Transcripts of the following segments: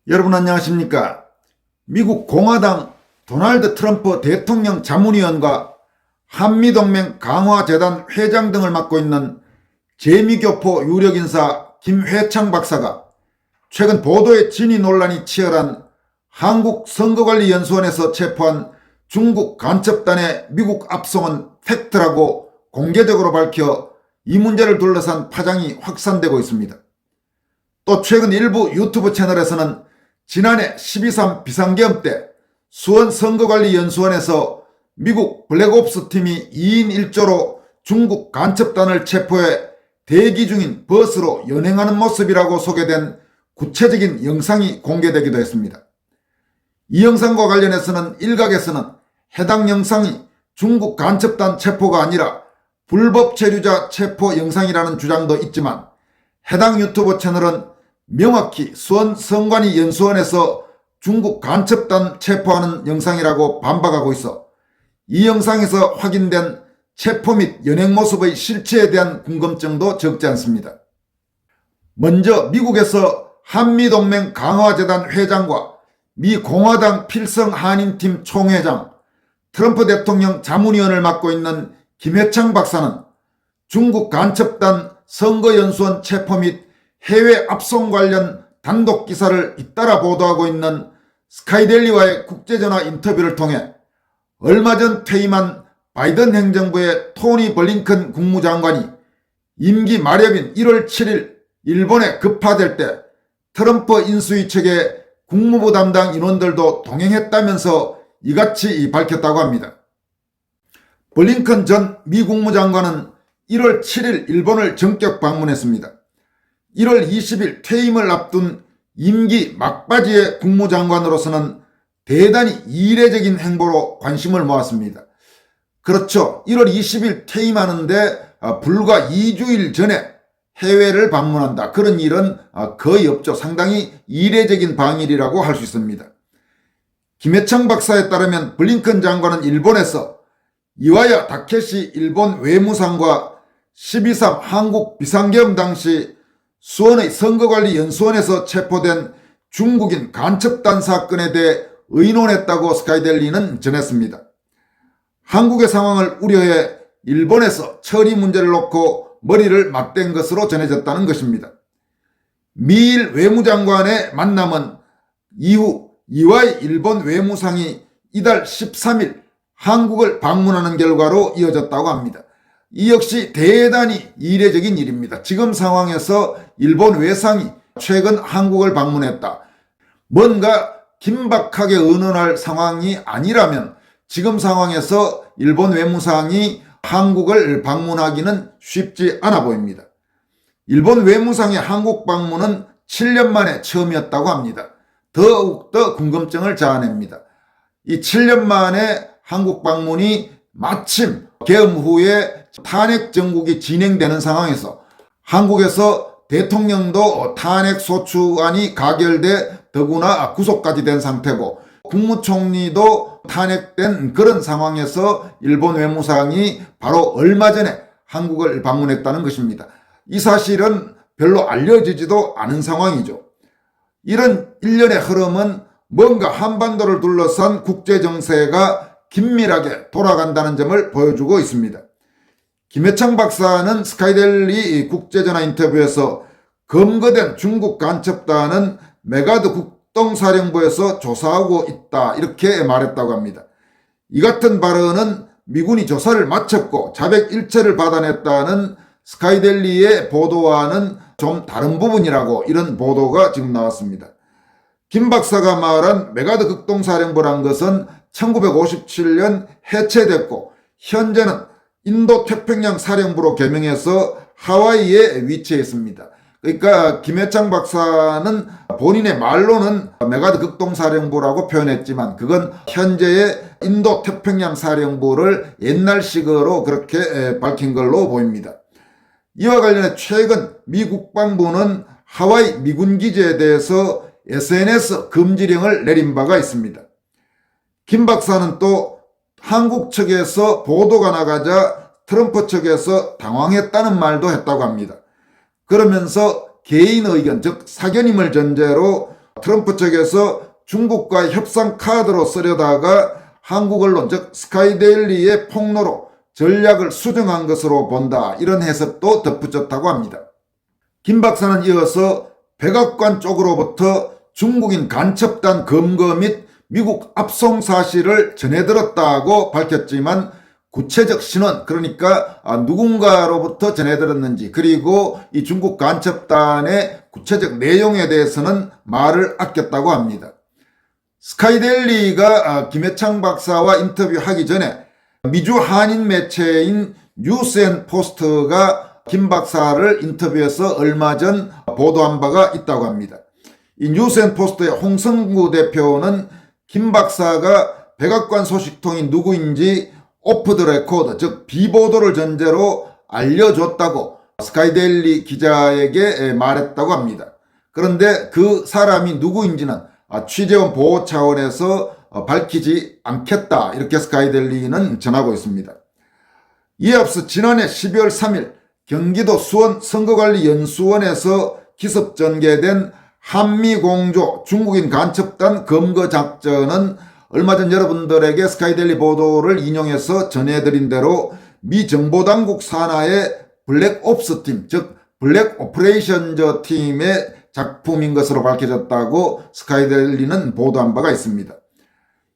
여러분 안녕하십니까? 미국 공화당 도널드 트럼프 대통령 자문위원과 한미동맹 강화재단 회장 등을 맡고 있는 재미교포 유력인사 김회창 박사가 최근 보도의 진위 논란이 치열한 한국선거관리연수원에서 체포한 중국 간첩단의 미국 압송은 팩트라고 공개적으로 밝혀 이 문제를 둘러싼 파장이 확산되고 있습니다. 또 최근 일부 유튜브 채널에서는 지난해 12.3 비상계엄 때 수원선거관리연수원에서 미국 블랙옵스 팀이 2인 1조로 중국 간첩단을 체포해 대기 중인 버스로 연행하는 모습이라고 소개된 구체적인 영상이 공개되기도 했습니다. 이 영상과 관련해서는 일각에서는 해당 영상이 중국 간첩단 체포가 아니라 불법 체류자 체포 영상이라는 주장도 있지만 해당 유튜브 채널은 명확히 수원 선관위 연수원에서 중국 간첩단 체포하는 영상이라고 반박하고 있어 이 영상에서 확인된 체포 및 연행 모습의 실체에 대한 궁금증도 적지 않습니다. 먼저 미국에서 한미동맹 강화재단 회장과 미 공화당 필성 한인팀 총회장, 트럼프 대통령 자문위원을 맡고 있는 김회창 박사는 중국 간첩단 선거연수원 체포 및 해외 압송 관련 단독 기사를 잇따라 보도하고 있는 스카이데일리와의 국제전화 인터뷰를 통해 얼마 전 퇴임한 바이든 행정부의 토니 블링컨 국무장관이 임기 만료인 1월 7일 일본에 급파될 때 트럼프 인수위 측의 국무부 담당 인원들도 동행했다면서 이같이 밝혔다고 합니다. 블링컨 전 미 국무장관은 1월 7일 일본을 전격 방문했습니다. 1월 20일 퇴임을 앞둔 임기 막바지의 국무장관으로서는 대단히 이례적인 행보로 관심을 모았습니다. 그렇죠. 1월 20일 퇴임하는데 불과 2주일 전에 해외를 방문한다. 그런 일은 거의 없죠. 상당히 이례적인 방일이라고 할 수 있습니다. 김회창 박사에 따르면 블링컨 장관은 일본에서 이와야 다케시 일본 외무상과 12.3 한국 비상계엄 당시 수원의 선거관리연수원에서 체포된 중국인 간첩단 사건에 대해 의논했다고 스카이데일리는 전했습니다. 한국의 상황을 우려해 일본에서 처리 문제를 놓고 머리를 맞댄 것으로 전해졌다는 것입니다. 미일 외무장관의 만남은 이후 이와이 일본 외무상이 이달 13일 한국을 방문하는 결과로 이어졌다고 합니다. 이 역시 대단히 이례적인 일입니다. 지금 상황에서 일본 외상이 최근 한국을 방문했다. 뭔가 긴박하게 의논할 상황이 아니라면 지금 상황에서 일본 외무상이 한국을 방문하기는 쉽지 않아 보입니다. 일본 외무상의 한국 방문은 7년 만에 처음이었다고 합니다. 더욱더 궁금증을 자아냅니다. 이 7년 만에 한국 방문이 마침 계엄 후에 탄핵 정국이 진행되는 상황에서 한국에서 대통령도 탄핵 소추안이 가결돼 더구나 구속까지 된 상태고 국무총리도 탄핵된 그런 상황에서 일본 외무상이 바로 얼마 전에 한국을 방문했다는 것입니다. 이 사실은 별로 알려지지도 않은 상황이죠. 이런 일련의 흐름은 뭔가 한반도를 둘러싼 국제정세가 긴밀하게 돌아간다는 점을 보여주고 있습니다. 김회창 박사는 스카이데일리 국제전화 인터뷰에서 검거된 중국 간첩단은 메가드 국동사령부에서 조사하고 있다 이렇게 말했다고 합니다. 이 같은 발언은 미군이 조사를 마쳤고 자백 일체를 받아냈다는 스카이데일리의 보도와는 좀 다른 부분이라고 이런 보도가 지금 나왔습니다. 김 박사가 말한 메가드 극동사령부란 것은 1957년 해체됐고 현재는 인도태평양 사령부로 개명해서 하와이에 위치해 있습니다. 그러니까 김회창 박사는 본인의 말로는 메가드 극동사령부라고 표현했지만 그건 현재의 인도태평양 사령부를 옛날식으로 그렇게 밝힌 걸로 보입니다. 이와 관련해 최근 미 국방부는 하와이 미군기지에 대해서 SNS 금지령을 내린 바가 있습니다. 김 박사는 또 한국 측에서 보도가 나가자 트럼프 측에서 당황했다는 말도 했다고 합니다. 그러면서 개인 의견, 즉 사견임을 전제로 트럼프 측에서 중국과 협상 카드로 쓰려다가 한국 언론 즉 스카이데일리의 폭로로 전략을 수정한 것으로 본다, 이런 해석도 덧붙였다고 합니다. 김 박사는 이어서 백악관 쪽으로부터 중국인 간첩단 검거 및 미국 압송 사실을 전해들었다고 밝혔지만 구체적 신원, 그러니까 누군가로부터 전해들었는지 그리고 이 중국 간첩단의 구체적 내용에 대해서는 말을 아꼈다고 합니다. 스카이데일리가 김해창 박사와 인터뷰하기 전에 미주 한인 매체인 뉴스앤포스트가 김 박사를 인터뷰해서 얼마 전 보도한 바가 있다고 합니다. 이 뉴스앤포스트의 홍성구 대표는 김 박사가 백악관 소식통이 누구인지 오프 더 레코드, 즉 비보도를 전제로 알려줬다고 스카이데일리 기자에게 말했다고 합니다. 그런데 그 사람이 누구인지는 취재원 보호 차원에서 밝히지 않겠다, 이렇게 스카이데일리는 전하고 있습니다. 이에 앞서 지난해 12월 3일 경기도 수원 선거관리연수원에서 기습 전개된 한미공조 중국인 간첩단 검거 작전은 얼마 전 여러분들에게 스카이데일리 보도를 인용해서 전해드린 대로 미 정보당국 산하의 블랙옵스 팀, 즉 블랙 오퍼레이션즈 팀의 작품인 것으로 밝혀졌다고 스카이데일리는 보도한 바가 있습니다.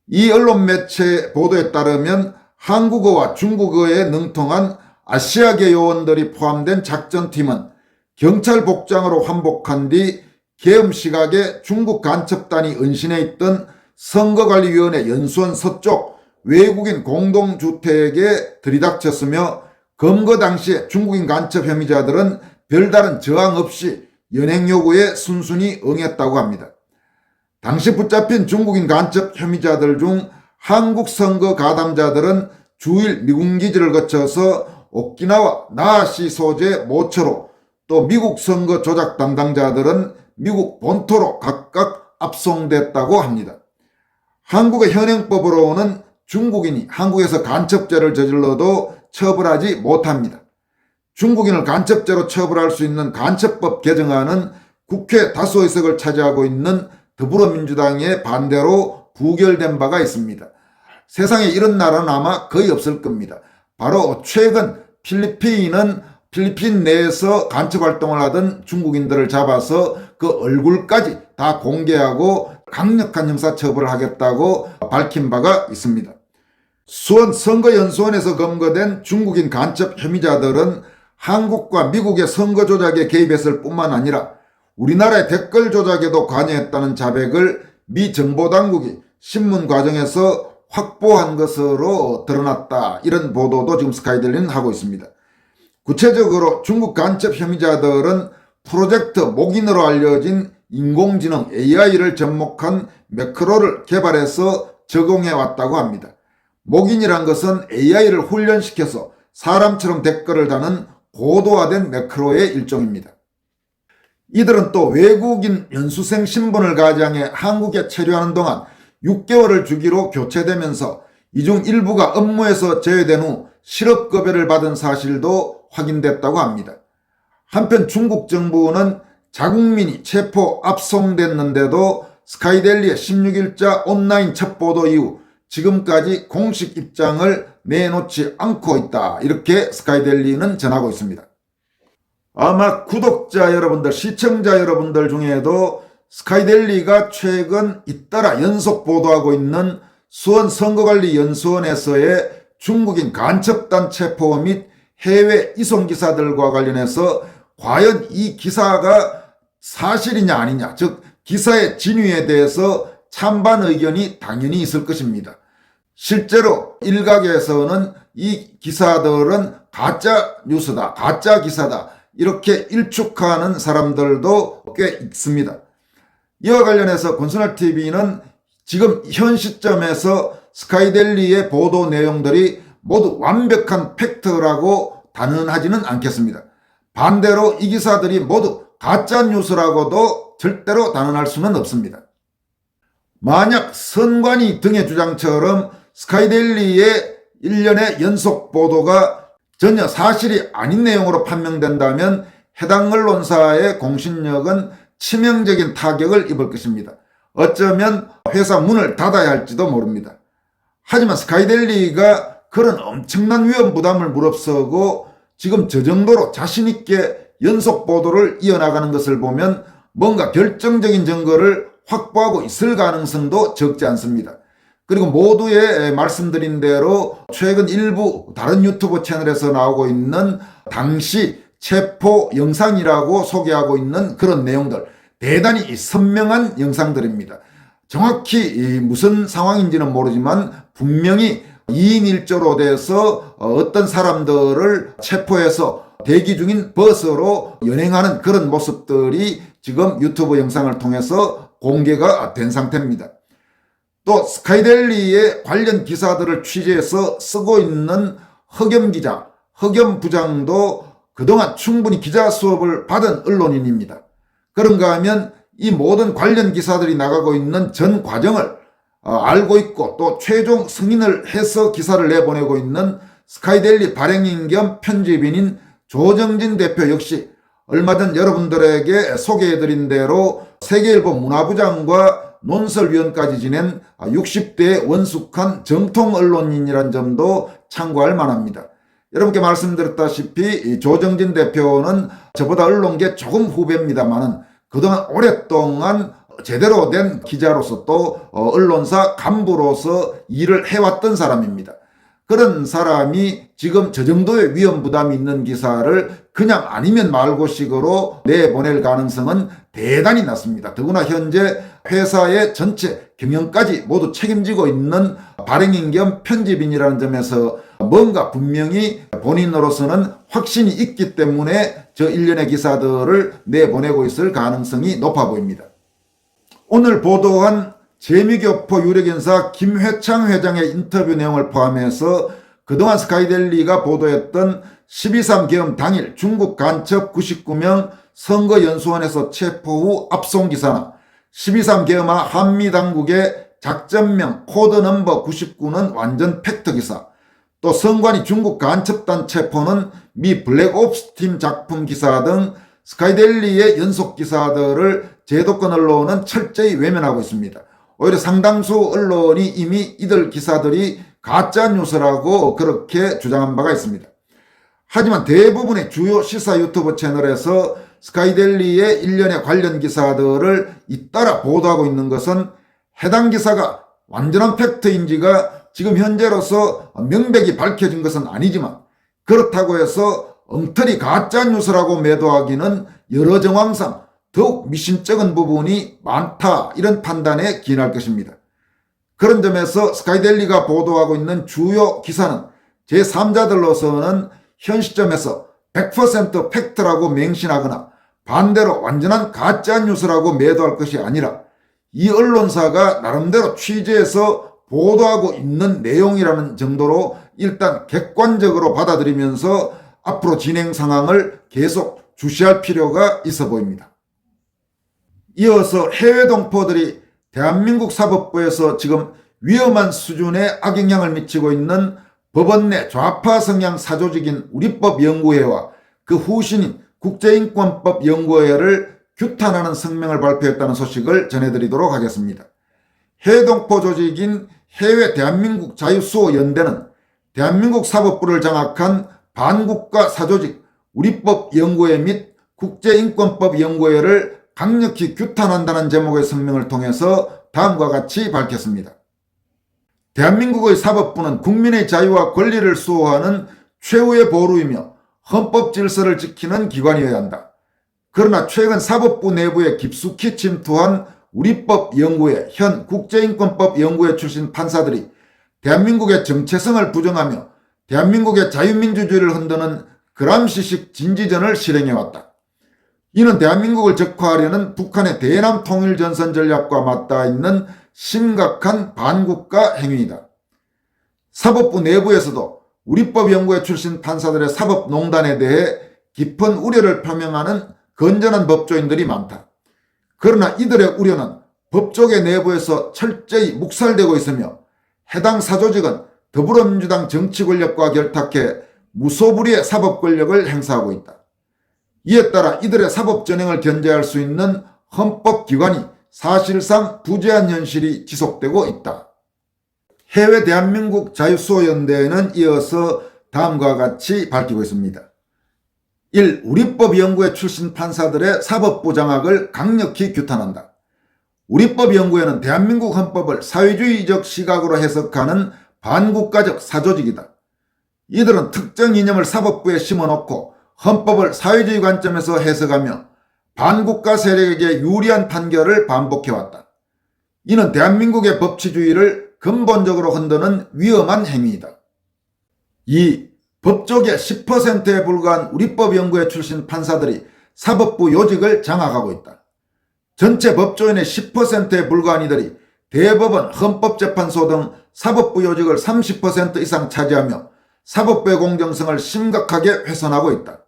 이 언론 매체 보도에 따르면 한국어와 중국어에 능통한 아시아계 요원들이 포함된 작전팀은 경찰 복장으로 환복한 뒤 계엄 시각에 중국 간첩단이 은신해 있던 선거관리위원회 연수원 서쪽 외국인 공동주택에 들이닥쳤으며 검거 당시에 중국인 간첩 혐의자들은 별다른 저항 없이 연행 요구에 순순히 응했다고 합니다. 당시 붙잡힌 중국인 간첩 혐의자들 중 한국 선거 가담자들은 주일 미군 기지를 거쳐서 오키나와 나하시 소재 모처로, 또 미국 선거 조작 담당자들은 미국 본토로 각각 압송됐다고 합니다. 한국의 현행법으로는 중국인이 한국에서 간첩죄를 저질러도 처벌하지 못합니다. 중국인을 간첩죄로 처벌할 수 있는 간첩법 개정안은 국회 다수의석을 차지하고 있는 더불어민주당의 반대로 부결된 바가 있습니다. 세상에 이런 나라는 아마 거의 없을 겁니다. 바로 최근 필리핀은 필리핀 내에서 간첩 활동을 하던 중국인들을 잡아서 그 얼굴까지 다 공개하고 강력한 형사처벌을 하겠다고 밝힌 바가 있습니다. 수원 선거연수원에서 검거된 중국인 간첩 혐의자들은 한국과 미국의 선거 조작에 개입했을 뿐만 아니라 우리나라의 댓글 조작에도 관여했다는 자백을 미 정보당국이 신문 과정에서 확보한 것으로 드러났다, 이런 보도도 지금 스카이데일리는 하고 있습니다. 구체적으로 중국 간첩 혐의자들은 프로젝트 목인으로 알려진 인공지능 AI를 접목한 매크로를 개발해서 적용해 왔다고 합니다. 목인이란 것은 AI를 훈련시켜서 사람처럼 댓글을 다는 고도화된 매크로의 일종입니다. 이들은 또 외국인 연수생 신분을 가장해 한국에 체류하는 동안 6개월을 주기로 교체되면서 이 중 일부가 업무에서 제외된 후 실업급여를 받은 사실도 확인됐다고 합니다. 한편 중국 정부는 자국민이 체포 압송됐는데도 스카이데일리의 16일자 온라인 첫 보도 이후 지금까지 공식 입장을 내놓지 않고 있다, 이렇게 스카이데일리는 전하고 있습니다. 아마 구독자 여러분들, 시청자 여러분들 중에도 스카이데일리가 최근 잇따라 연속 보도하고 있는 수원 선거관리연수원에서의 중국인 간첩단 체포 및 해외 이송 기사들과 관련해서 과연 이 기사가 사실이냐 아니냐, 즉 기사의 진위에 대해서 찬반 의견이 당연히 있을 것입니다. 실제로 일각에서는 이 기사들은 가짜 뉴스다, 가짜 기사다, 이렇게 일축하는 사람들도 꽤 있습니다. 이와 관련해서 권순할TV는 지금 현 시점에서 스카이데일리의 보도 내용들이 모두 완벽한 팩트라고 단언하지는 않겠습니다. 반대로 이 기사들이 모두 가짜 뉴스라고도 절대로 단언할 수는 없습니다. 만약 선관위 등의 주장처럼 스카이데일리의 일련의 연속 보도가 전혀 사실이 아닌 내용으로 판명된다면 해당 언론사의 공신력은 치명적인 타격을 입을 것입니다. 어쩌면 회사 문을 닫아야 할지도 모릅니다. 하지만 스카이델리가 그런 엄청난 위험 부담을 무릅쓰고 지금 저 정도로 자신있게 연속 보도를 이어나가는 것을 보면 뭔가 결정적인 증거를 확보하고 있을 가능성도 적지 않습니다. 그리고 모두에 말씀드린 대로 최근 일부 다른 유튜브 채널에서 나오고 있는 당시 체포 영상이라고 소개하고 있는 그런 내용들, 대단히 선명한 영상들입니다. 정확히 무슨 상황인지는 모르지만 분명히 2인 1조로 돼서 어떤 사람들을 체포해서 대기 중인 버스로 연행하는 그런 모습들이 지금 유튜브 영상을 통해서 공개가 된 상태입니다. 또 스카이델리의 관련 기사들을 취재해서 쓰고 있는 허겸 기자, 허겸 부장도 그동안 충분히 기자 수업을 받은 언론인입니다. 그런가 하면 이 모든 관련 기사들이 나가고 있는 전 과정을 알고 있고 또 최종 승인을 해서 기사를 내보내고 있는 스카이델리 발행인 겸 편집인인 조정진 대표 역시 얼마 전 여러분들에게 소개해드린 대로 세계일보 문화부장과 논설위원까지 지낸 60대의 원숙한 정통 언론인이란 점도 참고할 만합니다. 여러분께 말씀드렸다시피 조정진 대표는 저보다 언론계 조금 후배입니다만은 그동안 오랫동안 제대로 된 기자로서 또 언론사 간부로서 일을 해왔던 사람입니다. 그런 사람이 지금 저 정도의 위험 부담이 있는 기사를 그냥 아니면 말고식으로 내보낼 가능성은 대단히 낮습니다. 더구나 현재 회사의 전체 경영까지 모두 책임지고 있는 발행인 겸 편집인이라는 점에서 뭔가 분명히 본인으로서는 확신이 있기 때문에 저 일련의 기사들을 내보내고 있을 가능성이 높아 보입니다. 오늘 보도한 재미교포 유력인사 김회창 회장의 인터뷰 내용을 포함해서 그동안 스카이델리가 보도했던 12.3 계엄 당일 중국 간첩 99명 선거연수원에서 체포 후 압송 기사나 12.3 계엄화 한미당국의 작전명 코드 넘버 99는 완전 팩트 기사, 또 선관위 중국 간첩단 체포는 미 블랙옵스 팀 작품 기사 등 스카이델리의 연속 기사들을 제도권 언론은 철저히 외면하고 있습니다. 오히려 상당수 언론이 이미 이들 기사들이 가짜 뉴스라고 그렇게 주장한 바가 있습니다. 하지만 대부분의 주요 시사 유튜브 채널에서 스카이델리의 일련의 관련 기사들을 잇따라 보도하고 있는 것은 해당 기사가 완전한 팩트인지가 지금 현재로서 명백히 밝혀진 것은 아니지만 그렇다고 해서 엉터리 가짜 뉴스라고 매도하기는 여러 정황상 더욱 미심쩍은 부분이 많다, 이런 판단에 기인할 것입니다. 그런 점에서 스카이델리가 보도하고 있는 주요 기사는 제3자들로서는 현 시점에서 100% 팩트라고 맹신하거나 반대로 완전한 가짜 뉴스라고 매도할 것이 아니라 이 언론사가 나름대로 취재해서 보도하고 있는 내용이라는 정도로 일단 객관적으로 받아들이면서 앞으로 진행 상황을 계속 주시할 필요가 있어 보입니다. 이어서 해외 동포들이 대한민국 사법부에서 지금 위험한 수준의 악영향을 미치고 있는 법원 내 좌파 성향 사조직인 우리법연구회와 그 후신인 국제인권법연구회를 규탄하는 성명을 발표했다는 소식을 전해드리도록 하겠습니다. 해외 동포 조직인 해외 대한민국 자유수호연대는 대한민국 사법부를 장악한 반국가 사조직 우리법연구회 및 국제인권법연구회를 강력히 규탄한다는 제목의 성명을 통해서 다음과 같이 밝혔습니다. 대한민국의 사법부는 국민의 자유와 권리를 수호하는 최후의 보루이며 헌법 질서를 지키는 기관이어야 한다. 그러나 최근 사법부 내부에 깊숙이 침투한 우리법연구회, 현 국제인권법연구회 출신 판사들이 대한민국의 정체성을 부정하며 대한민국의 자유민주주의를 흔드는 그람시식 진지전을 실행해왔다. 이는 대한민국을 적화하려는 북한의 대남 통일전선 전략과 맞닿아 있는 심각한 반국가 행위이다. 사법부 내부에서도 우리법연구회 출신 판사들의 사법농단에 대해 깊은 우려를 표명하는 건전한 법조인들이 많다. 그러나 이들의 우려는 법조계 내부에서 철저히 묵살되고 있으며 해당 사조직은 더불어민주당 정치 권력과 결탁해 무소불위의 사법 권력을 행사하고 있다. 이에 따라 이들의 사법 전횡을 견제할 수 있는 헌법기관이 사실상 부재한 현실이 지속되고 있다. 해외 대한민국 자유수호연대는 이어서 다음과 같이 밝히고 있습니다. 1. 우리법연구회 출신 판사들의 사법부 장악을 강력히 규탄한다. 우리법연구회는 대한민국 헌법을 사회주의적 시각으로 해석하는 반국가적 사조직이다. 이들은 특정 이념을 사법부에 심어놓고 헌법을 사회주의 관점에서 해석하며 반국가 세력에게 유리한 판결을 반복해왔다. 이는 대한민국의 법치주의를 근본적으로 흔드는 위험한 행위이다. 2. 법조계 10%에 불과한 우리법연구회 출신 판사들이 사법부 요직을 장악하고 있다. 전체 법조인의 10%에 불과한 이들이 대법원, 헌법재판소 등 사법부 요직을 30% 이상 차지하며 사법부의 공정성을 심각하게 훼손하고 있다.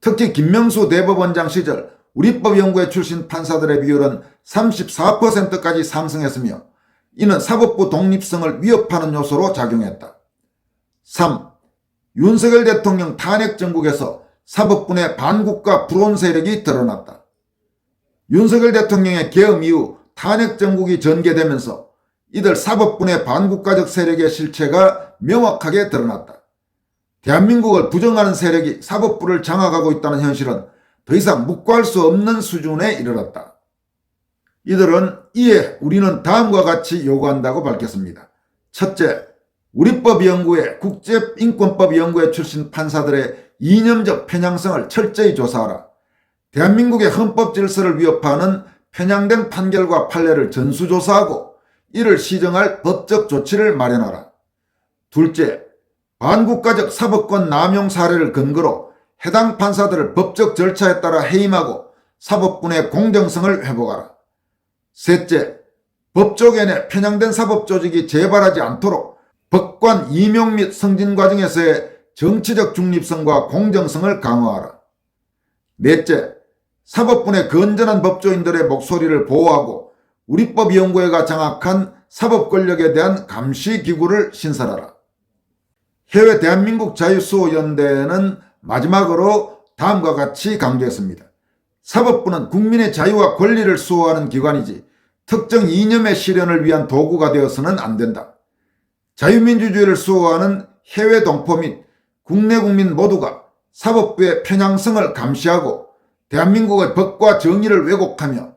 특히 김명수 대법원장 시절 우리법연구회 출신 판사들의 비율은 34%까지 상승했으며 이는 사법부 독립성을 위협하는 요소로 작용했다. 3. 윤석열 대통령 탄핵 정국에서 사법부 내 반국가 불온 세력이 드러났다. 윤석열 대통령의 계엄 이후 탄핵 정국이 전개되면서 이들 사법부 내 반국가적 세력의 실체가 명확하게 드러났다. 대한민국을 부정하는 세력이 사법부를 장악하고 있다는 현실은 더 이상 묵과할 수 없는 수준에 이르렀다. 이들은 이에 우리는 다음과 같이 요구한다고 밝혔습니다. 첫째, 우리법연구회, 국제인권법연구회 출신 판사들의 이념적 편향성을 철저히 조사하라. 대한민국의 헌법 질서를 위협하는 편향된 판결과 판례를 전수조사하고 이를 시정할 법적 조치를 마련하라. 둘째, 반국가적 사법권 남용 사례를 근거로 해당 판사들을 법적 절차에 따라 해임하고 사법부 내 공정성을 회복하라. 셋째, 법조계 내 편향된 사법조직이 재발하지 않도록 법관 임용 및 승진 과정에서의 정치적 중립성과 공정성을 강화하라. 넷째, 사법부 내 건전한 법조인들의 목소리를 보호하고 우리법연구회가 장악한 사법권력에 대한 감시기구를 신설하라. 해외 대한민국 자유수호연대는 마지막으로 다음과 같이 강조했습니다. 사법부는 국민의 자유와 권리를 수호하는 기관이지 특정 이념의 실현을 위한 도구가 되어서는 안 된다. 자유민주주의를 수호하는 해외 동포 및 국내 국민 모두가 사법부의 편향성을 감시하고 대한민국의 법과 정의를 왜곡하며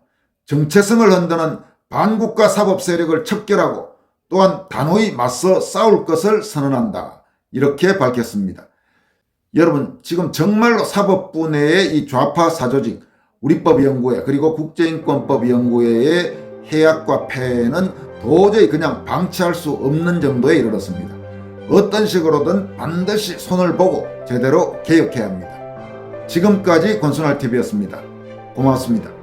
정체성을 흔드는 반국가 사법 세력을 척결하고 또한 단호히 맞서 싸울 것을 선언한다. 이렇게 밝혔습니다. 여러분, 지금 정말로 사법부 내의 이 좌파 사조직, 우리법연구회 그리고 국제인권법연구회의 해악과 폐해는 도저히 그냥 방치할 수 없는 정도에 이르렀습니다. 어떤 식으로든 반드시 손을 보고 제대로 개혁해야 합니다. 지금까지 권순할TV였습니다. 고맙습니다.